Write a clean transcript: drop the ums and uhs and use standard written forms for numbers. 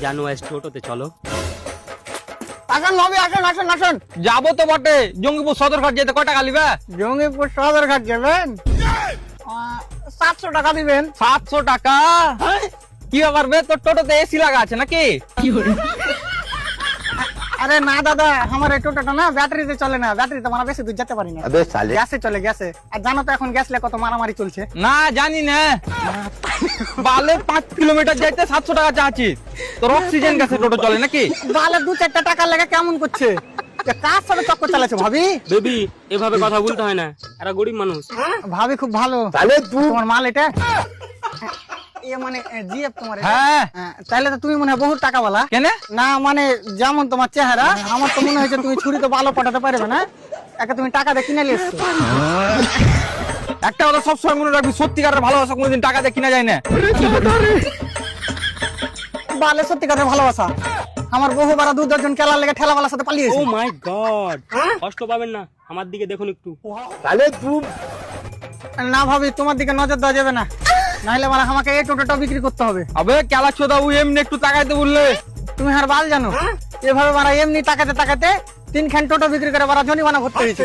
জানো টোটোতে চলো। আসেন যাবো তো বটে। জঙ্গিপুর সদরঘাট যেতে কয় টাকা নিবে? জঙ্গিপুর সদরঘাট যাবেন 700 টাকা দিবেন। 700 টাকা? কি ব্যাপার বে, তোর টোটোতে এসি লাগা আছে নাকি? আরে না দাদা, আমার এই টোটোটা না ব্যাটারিতে চলে না, ব্যাটারিতে আমরা বেশি দূর যেতে পারি না। গ্যাসে চলে, গ্যাসে। আর জানো তো এখন গ্যাস লে কত মারামারি চলছে। না জানি না, বালে 5 কিলোমিটার যাইতে 700 টাকা চাচ্ছি। তোর অক্সিজেন গ্যাসে টোটো চলে নাকি? বালে 2-4 টাকা লাগে কেমন করছে? কার সাথে চক্কর চালাচ্ছে ভাবি? বেবি এভাবে কথা বলতে হয় না, এরা গরিব মানুষ। ভাবি খুব ভালো। তাহলে তোমার মাল এটা মানে জিএফ তোমার? হ্যাঁ। তাহলে তো তুমি মনে হয় বহুত টাকাওয়ালা। কেন? না মানে যেমন তোমার চেহারা, আমার তো মনে হয়েছে তুমি ছুরি তো ভালো পাঠাতে পারবে না, একা তুমি টাকা দিয়ে কিনে নিয়ে এসছো। একটা কথা সবসময় মনে রাখবি, সত্যিকারের ভালোবাসা কোনোদিন টাকা দিয়ে কিনা যায় না। বালে সত্যিকারের ভালোবাসা। আমার বহুবার 2-10 জন কেলার লেগে ঠেলাওয়ালার সাথে পালিয়েছে। ও মাই গড, কষ্ট পাবেন না, আমার দিকে দেখুন একটু। তাহলে না ভাবি, তোমার দিকে নজর দেওয়া যাবে না, নাহলে মানে আমাকে এই টোটোটা বিক্রি করতে হবে। আবে কেলা চোদা, এমনি একটু তাকাইতে বললে তুমি আর বাল জানো? এভাবে মারা এমনি তাকাতে তাকাতে 3 খান টোটো বিক্রি করে মারা জরিমানা ভরতে হয়েছে।